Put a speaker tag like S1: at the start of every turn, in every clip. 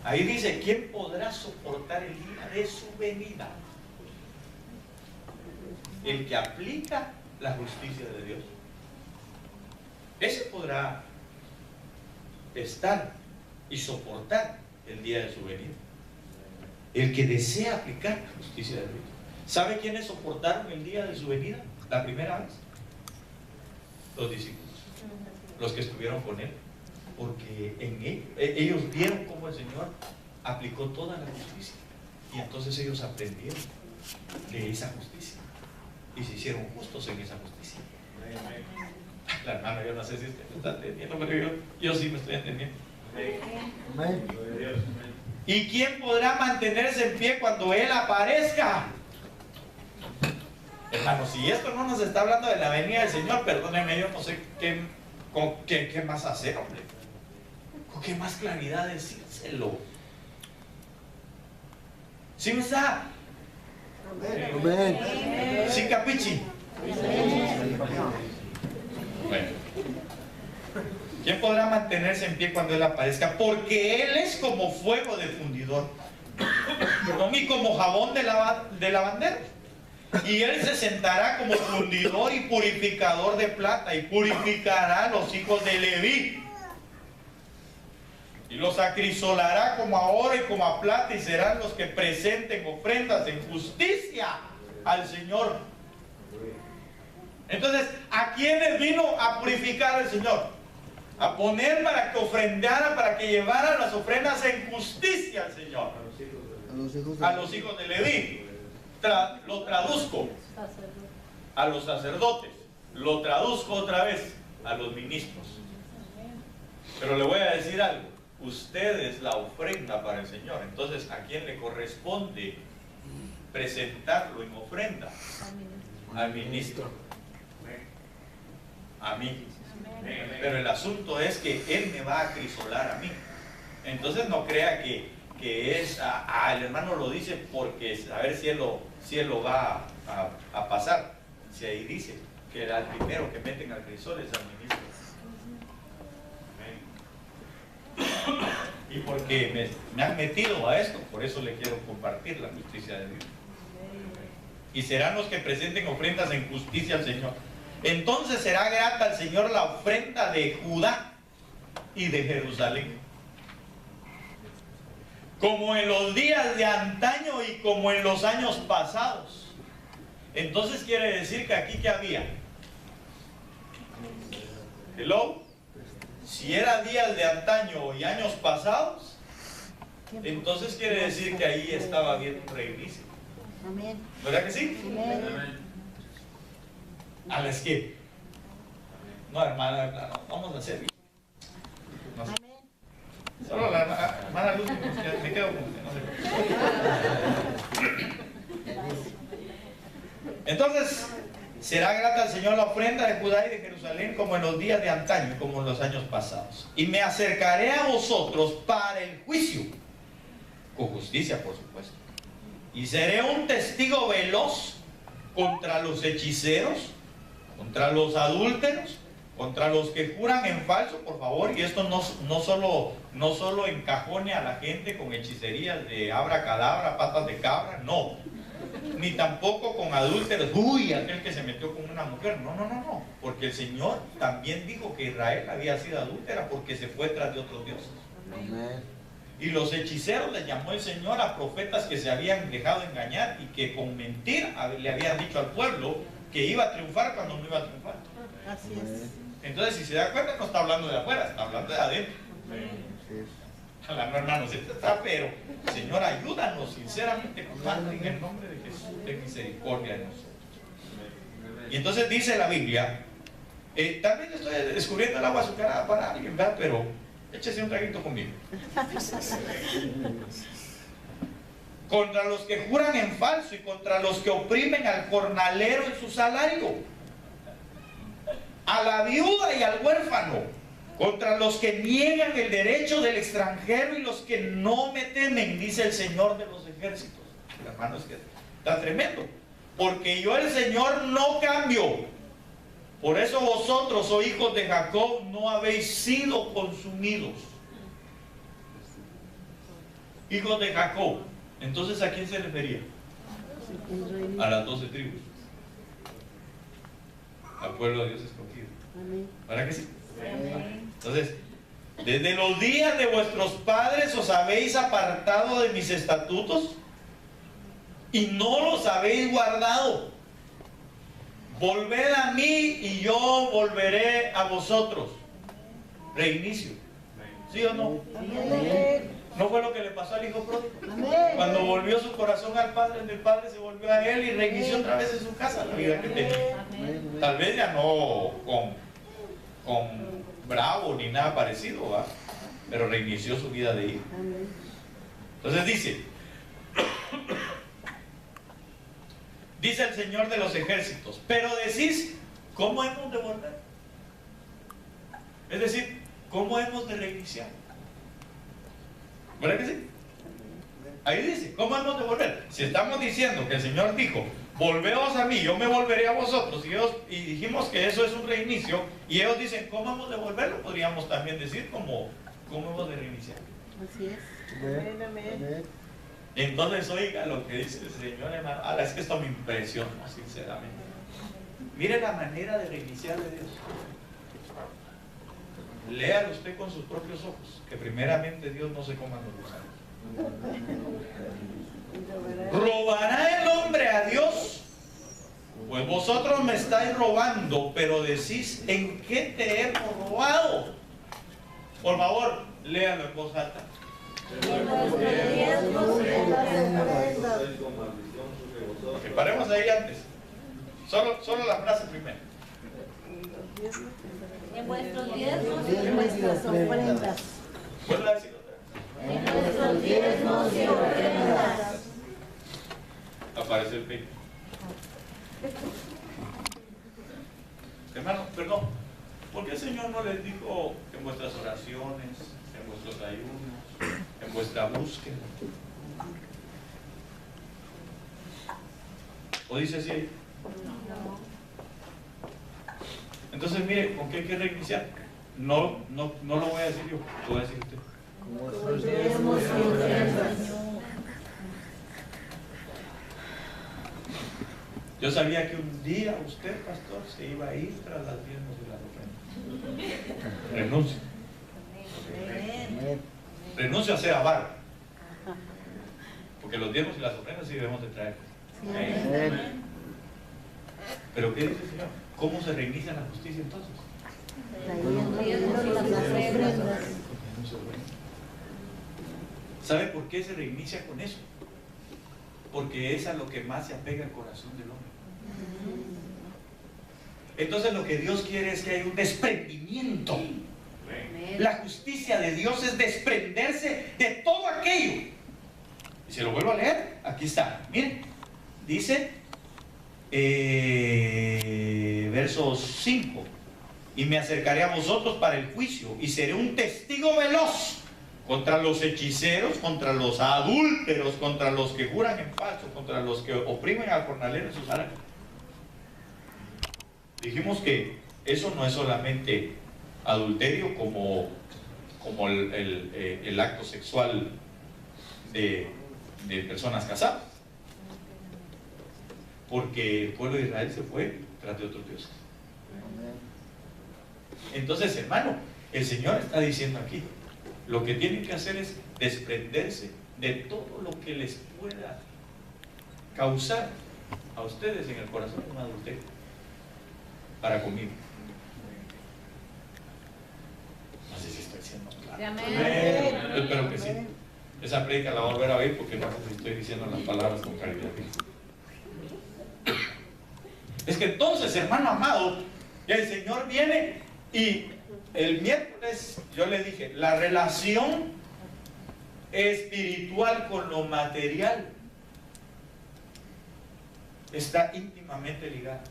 S1: Ahí dice, ¿quién podrá soportar el día de su venida? El que aplica la justicia de Dios. Ese podrá estar y soportar el día de su venida. El que desea aplicar la justicia de Dios. ¿Sabe quiénes soportaron el día de su venida? La primera vez. Los discípulos. Los que estuvieron con él. Porque ellos vieron cómo el Señor aplicó toda la justicia. Y entonces ellos aprendieron de esa justicia. Y se hicieron justos en esa justicia. La hermana, yo no sé si usted me está entendiendo, pero yo sí me estoy entendiendo. ¿Y quién podrá mantenerse en pie cuando Él aparezca? Hermanos, si esto no nos está hablando de la venida del Señor, perdónenme, yo no sé qué más hacer, hombre. ¿Con qué más claridad decírselo? ¿Sí me está?
S2: Amén.
S1: ¿Sí, capichi? Bueno. ¿Quién podrá mantenerse en pie cuando Él aparezca? Porque Él es como fuego de fundidor, y como jabón de lavandero. Y Él se sentará como fundidor y purificador de plata, y purificará a los hijos de Leví, y los acrisolará como a oro y como a plata, y serán los que presenten ofrendas en justicia al Señor. Entonces, ¿a quiénes vino a purificar el Señor? A poner para que ofrendara, para que llevaran las ofrendas en justicia al Señor. A los hijos de Leví. Lo traduzco a los sacerdotes. Lo traduzco otra vez a los ministros. Pero le voy a decir algo. Usted es la ofrenda para el Señor. Entonces, ¿a quién le corresponde presentarlo en ofrenda? Al ministro. A mí. Pero el asunto es que Él me va a acrisolar a mí. Entonces no crea que es el hermano lo dice porque a ver si él lo va a pasar. Si ahí dice que el primero que meten al crisol es al ministro. Y porque me han metido a esto, por eso le quiero compartir la justicia de Dios. Y serán los que presenten ofrendas en justicia al Señor. Entonces será grata al Señor la ofrenda de Judá y de Jerusalén. Como en los días de antaño y como en los años pasados. Entonces quiere decir que aquí que había. Hello. Si era días de antaño y años pasados, entonces quiere decir que ahí estaba habiendo un reinicio. ¿Verdad que sí? Amén. A las que no, hermana, vamos a hacer no sé. Solo la hermana Luz me quedo con usted, no sé. Entonces será grata al Señor la ofrenda de Judá y de Jerusalén como en los días de antaño, como en los años pasados. Y me acercaré a vosotros para el juicio, con justicia por supuesto. Y seré un testigo veloz contra los hechiceros, contra los adúlteros, contra los que juran en falso, por favor. Y esto no solo encajone a la gente con hechicerías de abracadabra, patas de cabra, no. Ni tampoco con adúlteros, uy, aquel que se metió con una mujer. No. Porque el Señor también dijo que Israel había sido adúltera porque se fue tras de otros dioses. Amén. Y los hechiceros les llamó el Señor a profetas que se habían dejado engañar y que con mentira le habían dicho al pueblo que iba a triunfar cuando no iba a triunfar.
S2: Así es.
S1: Entonces, si se da cuenta, no está hablando de afuera, está hablando de adentro. La hermano se está, pero Señor, ayúdanos sinceramente, en el nombre de Jesús, ten misericordia de nosotros. Y entonces dice la Biblia, tal vez estoy descubriendo el agua azucarada para alguien, ¿verdad? Pero échese un traguito conmigo. Contra los que juran en falso y contra los que oprimen al jornalero en su salario, a la viuda y al huérfano, contra los que niegan el derecho del extranjero y los que no me temen, dice el Señor de los ejércitos. Hermanos, que está tremendo. Porque yo el Señor no cambio. Por eso vosotros, oh hijos de Jacob, no habéis sido consumidos. hijos de Jacob. Entonces, ¿a quién se refería? A las 12 tribus, al pueblo de Dios escogido. ¿Para qué sí? Entonces, desde los días de vuestros padres os habéis apartado de mis estatutos y no los habéis guardado. Volved a mí y yo volveré a vosotros. Reinicio. ¿Sí o no? ¿No fue lo que le pasó al hijo pródigo? Cuando volvió su corazón al padre, el padre se volvió a él y reinició otra vez en su casa la vida que tenía. Tal vez ya no con bravo ni nada parecido, ¿va? Pero reinició su vida de hijo. Entonces dice el Señor de los ejércitos, pero decís, ¿cómo hemos de volver? Es decir, ¿cómo hemos de reiniciar? ¿Verdad que sí? Ahí dice, ¿cómo hemos de volver? Si estamos diciendo que el Señor dijo, volveos a mí, yo me volveré a vosotros, y dijimos que eso es un reinicio, y ellos dicen, ¿cómo hemos de volverlo? Podríamos también decir, ¿cómo hemos de reiniciar?
S2: Así es.
S1: Entonces, oiga lo que dice el Señor, hermano. Es que esto me impresiona, sinceramente. Mire la manera de reiniciar de Dios. Léalo usted con sus propios ojos, que primeramente Dios no se coma los gusanos. ¿Robará el hombre a Dios? Pues vosotros me estáis robando, pero decís, ¿en qué te hemos robado? Por favor, léalo en voz alta. Que paremos ahí antes. Solo la frase primero.
S2: En vuestros diezmos y en vuestras ofrendas.
S1: ¿Vuelve a decir otra vez?
S2: En vuestros diezmos y ofrendas.
S1: Aparece el pecho. Hermano, perdón. ¿Por qué el Señor no les dijo en vuestras oraciones, en vuestros ayunos, en vuestra búsqueda? ¿O dice así? Entonces, mire, ¿con qué hay que reiniciar? No lo voy a decir yo, lo voy a decir usted. Yo sabía que un día usted, pastor, se iba a ir tras las diezmos y las ofrendas. Renuncio. Renuncio a ser avaro. Porque los diezmos y las ofrendas sí debemos de traer. Pero ¿qué dice el Señor? ¿Cómo se reinicia la justicia entonces? ¿Sabe por qué se reinicia con eso? Porque es a lo que más se apega el corazón del hombre. Entonces lo que Dios quiere es que haya un desprendimiento. La justicia de Dios es desprenderse de todo aquello. Y se lo vuelvo a leer, aquí está, miren, dice verso 5: y me acercaré a vosotros para el juicio y seré un testigo veloz contra los hechiceros, contra los adúlteros, contra los que juran en falso, contra los que oprimen al jornalero en sus salarios. Dijimos que eso no es solamente adulterio como el acto sexual de personas casadas, porque el pueblo de Israel se fue tras de otros dioses. Entonces, hermano, el Señor está diciendo aquí, lo que tienen que hacer es desprenderse de todo lo que les pueda causar a ustedes en el corazón un adulterio para conmigo. No sé si estoy diciendo claro. Yo espero que sí. Esa prédica la voy a volver a oír porque no sé si estoy diciendo las palabras con claridad. Es que entonces, hermano amado, el Señor viene y el miércoles yo le dije, la relación espiritual con lo material está íntimamente ligada.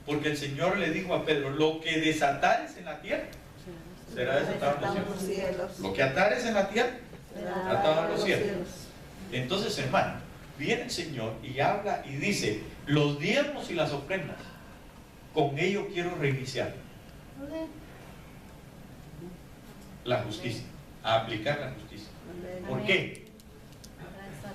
S1: Porque el Señor le dijo a Pedro, lo que desatares en la tierra será desatado en los cielos. Lo que atares en la tierra será atado en los cielos. Entonces, hermano, viene el Señor y habla y dice, los diezmos y las ofrendas, con ello quiero reiniciar la justicia. a aplicar la justicia. ¿Por qué?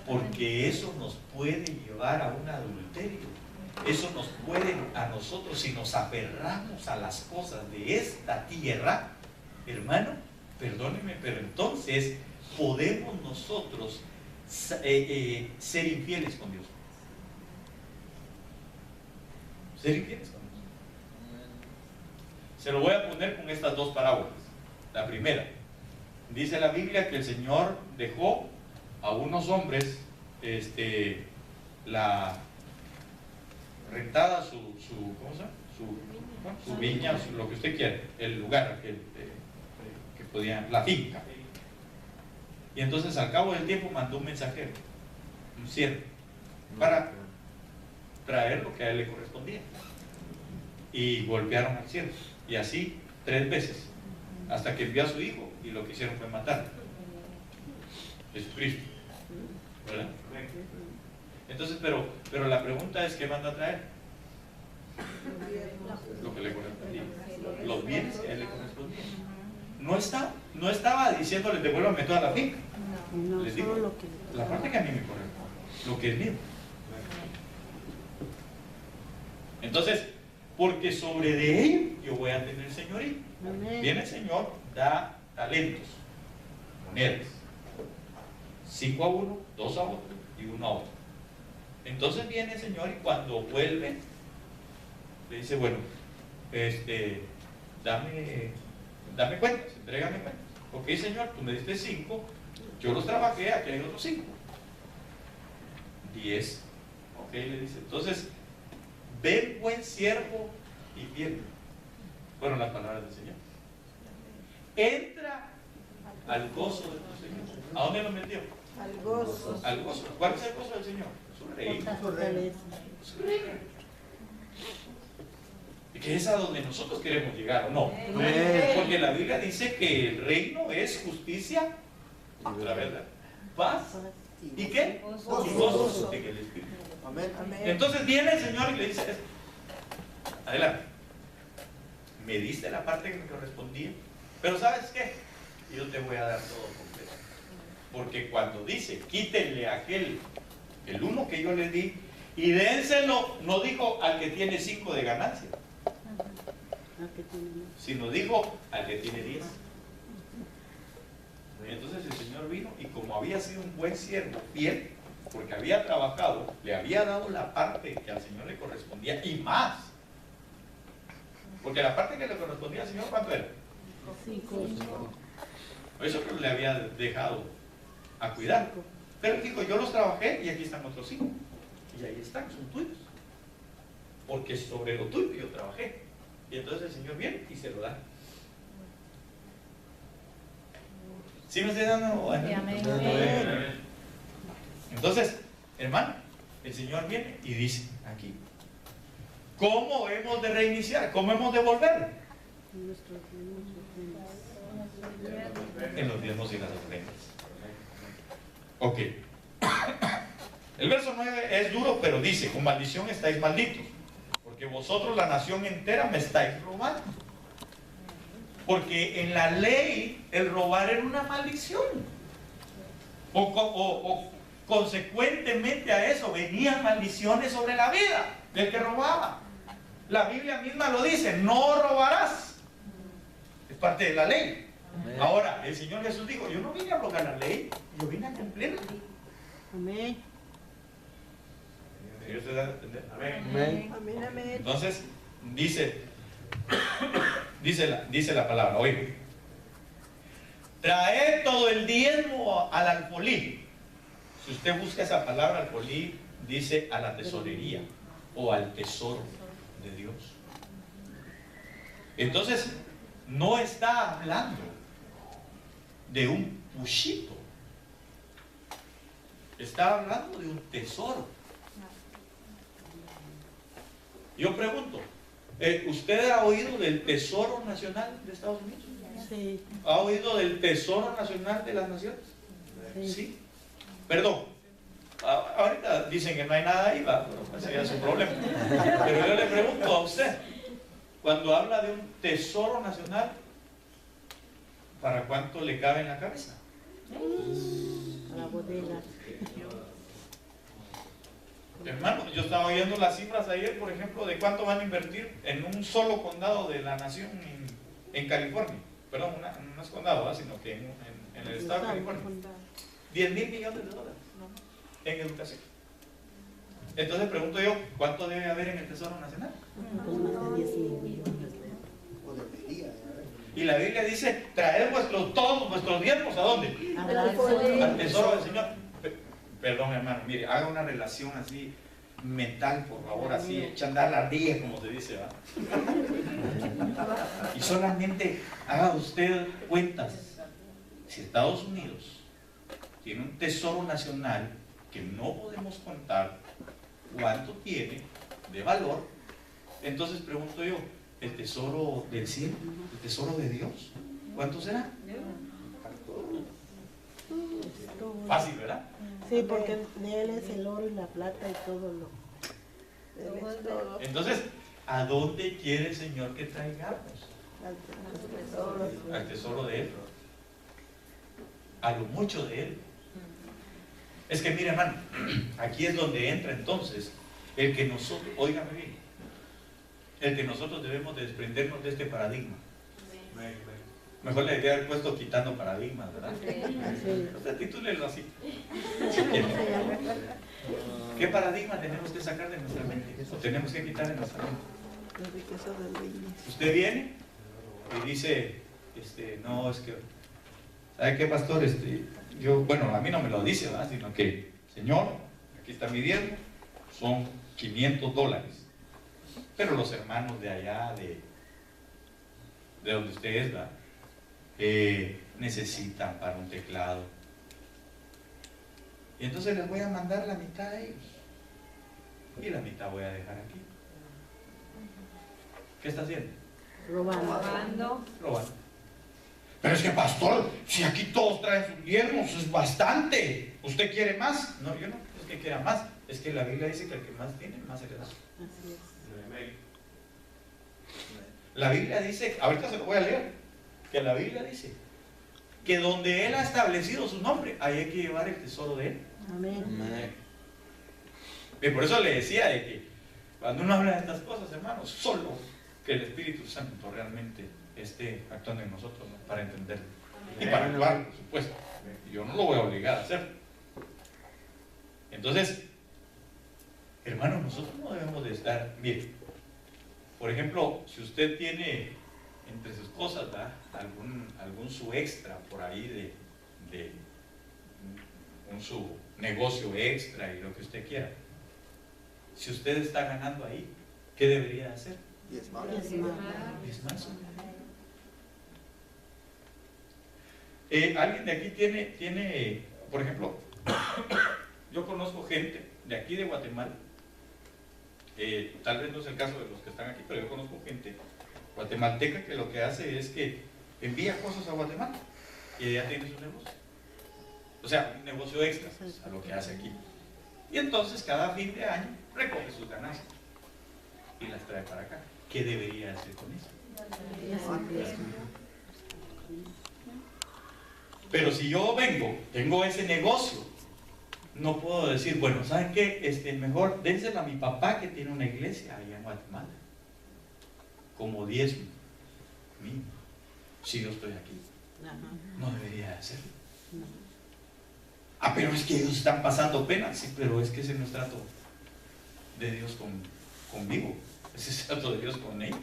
S1: Porque eso nos puede llevar a un adulterio. Eso nos puede a nosotros, si nos aferramos a las cosas de esta tierra, hermano, perdóneme, pero entonces podemos nosotros ser infieles con Dios. Ser infieles con Dios. Se lo voy a poner con estas dos parábolas. La primera, dice la Biblia que el Señor dejó a unos hombres rentada ¿cómo se llama? Su viña, lo que usted quiera, el lugar que podían, la finca. Y entonces al cabo del tiempo mandó un mensajero, un siervo, para traer lo que a él le correspondía. Y golpearon al siervo. Y así 3 veces, hasta que envió a su hijo y lo que hicieron fue matarlo. Jesucristo, ¿verdad? Entonces, pero la pregunta es, ¿qué manda a traer? Lo que le correspondía, los bienes que a él le correspondían. No estaba diciéndole, devuélvame toda la finca. Les digo, la parte que a mí me corresponde, lo que es mío. Entonces, porque sobre de ello yo voy a tener señorío. Viene el Señor, da talentos, monedas, 5 a uno, 2 a otro y 1 a otro. Entonces viene el Señor y cuando vuelve le dice, bueno, dame cuentas, entrégame cuentas. Ok, Señor, tú me diste 5, yo los trabajé, aquí hay otros 5. 10. Ok, le dice. Entonces, ven, buen siervo y fiel. Fueron las palabras del Señor. Entra al gozo de tu Señor. ¿A dónde lo metió?
S2: Al gozo.
S1: Al gozo. ¿Cuál es el gozo del Señor? Su reino. Su reino. Y que es a donde nosotros queremos llegar, ¿o no? Porque la Biblia dice que el reino es justicia, otra verdad, paz, ¿y qué? Y gozo en el Espíritu.
S3: Amén.
S1: Entonces viene el Señor y le dice esto. Adelante. Me diste la parte que me correspondía, pero ¿sabes qué? Yo te voy a dar todo completo. Porque cuando dice, quítenle a aquel, el 1 que yo le di, y dénselo, no dijo al que tiene 5 de ganancia, sino dijo al que tiene 10. Entonces el Señor vino y como había sido un buen siervo, fiel, porque había trabajado, le había dado la parte que al Señor le correspondía y más. Porque la parte que le correspondía al Señor, ¿cuánto era?
S2: 5.
S1: Eso que le había dejado a cuidar. Pero él dijo, yo los trabajé y aquí están otros 5. Y ahí están, son tuyos. Porque sobre lo tuyo yo trabajé. Y entonces el Señor viene y se lo da. ¿Sí me estoy dando? Bueno, entonces, hermano, el Señor viene y dice aquí, ¿cómo hemos de reiniciar? ¿Cómo hemos de volver? En los diezmos y las ofrendas. Ok. El verso 9 es duro, pero dice, con maldición estáis malditos, porque vosotros la nación entera me estáis robando. Porque en la ley el robar era una maldición. O consecuentemente a eso venían maldiciones sobre la vida del que robaba. La Biblia misma lo dice, no robarás. Es parte de la ley. Ahora, el Señor Jesús dijo, yo no vine a abrogar la ley, yo vine a cumplirla.
S2: Amén.
S1: ¿Ellos se dan a entender?
S3: Amén.
S2: Amén, amén.
S1: Entonces, dice la palabra, oye, traed todo el diezmo al alfolí. Si usted busca esa palabra alfolí, dice a la tesorería o al tesoro de Dios. Entonces, no está hablando de un puchito, está hablando de un tesoro. Yo pregunto, ¿usted ha oído del Tesoro Nacional de Estados Unidos?
S2: Sí.
S1: ¿Ha oído del Tesoro Nacional de las Naciones? Sí. Perdón. Ahorita dicen que no hay nada ahí, va, pero ese ya es un problema. Pero yo le pregunto a usted, cuando habla de un Tesoro Nacional, ¿para cuánto le cabe en la cabeza?
S2: A la bodega.
S1: Hermano, yo estaba oyendo las cifras ayer, por ejemplo, de cuánto van a invertir en un solo condado de la nación en California. Perdón, no es condado, ¿verdad? Sino que en el estado de California. 10 mil millones de dólares en educación. Entonces pregunto yo, ¿cuánto debe haber en el Tesoro Nacional?
S2: Pues más de 10 millones.
S1: Y la Biblia dice, traed todos vuestros diezmos, ¿a dónde? Al tesoro del Señor. Perdón, hermano, mire, haga una relación así, mental, por favor, así, echa a andar la ardilla, como se dice, ¿va? Y solamente haga usted cuentas. Si Estados Unidos tiene un tesoro nacional que no podemos contar cuánto tiene de valor, entonces pregunto yo, ¿el tesoro del cielo? ¿El tesoro de Dios? ¿Cuánto será? Fácil, ¿verdad?
S2: Sí, porque de él es el oro y la plata y todo lo. Él es todo.
S1: Entonces, ¿a dónde quiere el Señor que traigamos? Al tesoro de Él. A lo mucho de Él. Es que mire, hermano, aquí es donde entra entonces el que nosotros, óigame bien, el que nosotros debemos desprendernos de este paradigma. Mejor le debería haber puesto quitando paradigmas, ¿verdad? O sea, titúlelo así. Si quiere. ¿Qué paradigma tenemos que sacar de nuestra mente? ¿O tenemos que quitar de nuestra mente?
S2: La riqueza del reino.
S1: Usted viene y dice, no, es que, ¿sabe qué, pastor? Yo, bueno, a mí no me lo dice, ¿verdad? Sino que, Señor, aquí está mi diezmo, son $500. Pero los hermanos de allá, de donde usted es, ¿verdad? Necesitan para un teclado. Y entonces les voy a mandar la mitad a ellos. Y la mitad voy a dejar aquí. ¿Qué está haciendo?
S2: Robando.
S1: Robando. Pero es que, pastor, si aquí todos traen sus diezmos, es bastante. ¿Usted quiere más? No, yo no es que quiera más. Es que la Biblia dice que el que más tiene, más se le da.
S2: Así es.
S1: La Biblia dice, ahorita se lo voy a leer, que la Biblia dice que donde Él ha establecido su nombre, ahí hay que llevar el tesoro de Él.
S2: Amén.
S1: Y por eso le decía de que cuando uno habla de estas cosas, hermanos, solo que el Espíritu Santo realmente esté actuando en nosotros, ¿no? Para entenderlo y para actuar, por supuesto. Yo no lo voy a obligar a hacer. Entonces, hermanos, nosotros no debemos de estar, mire, por ejemplo, si usted tiene entre sus cosas, ¿verdad? algún su extra por ahí de un su negocio extra y lo que usted quiera, si usted está ganando ahí, ¿qué debería hacer?
S2: Diezmar.
S1: Diezmar. Alguien de aquí tiene, por ejemplo, yo conozco gente de aquí de Guatemala, tal vez no es el caso de los que están aquí, pero yo conozco gente guatemalteca que lo que hace es que envía cosas a Guatemala y ella tiene su negocio. O sea, un negocio extra a lo que hace aquí. Y entonces cada fin de año recoge sus ganancias y las trae para acá. ¿Qué debería hacer con eso? Pero si yo tengo ese negocio, no puedo decir, bueno, ¿saben qué? Mejor dénselo a mi papá que tiene una iglesia allá en Guatemala, como diezmo mío, si yo estoy aquí. No debería hacerlo. Ah, pero es que ellos están pasando pena. Sí, pero es que ese no es trato de Dios conmigo, ese es trato de Dios con ellos.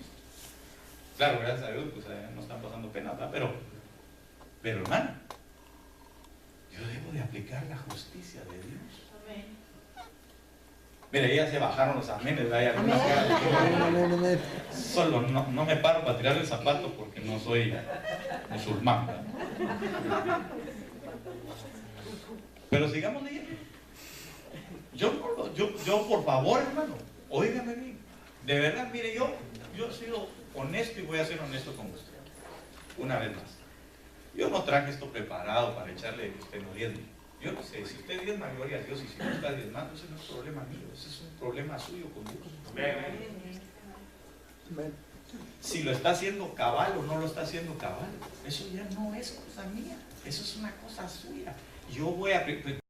S1: Claro, gracias a Dios, pues no están pasando pena, ¿verdad? Pero hermano, yo debo de aplicar la justicia de Dios. Amén. Mira, ya se bajaron los amenes, ¿verdad?
S2: Amén.
S1: Solo no me paro para tirar el zapato porque no soy musulmán, ¿verdad? Pero sigamos leyendo. Yo por favor, hermano, óigame bien. De verdad, mire, yo he sido honesto y voy a ser honesto con usted. Una vez más. Yo no traje esto preparado para echarle usted no diezme. Yo no sé, si usted diezma, gloria a Dios, y si no está diezmando, ese no es problema mío, ese es un problema suyo con Dios. Si lo está haciendo cabal o no lo está haciendo cabal, eso ya no es cosa mía, eso es una cosa suya. Yo voy a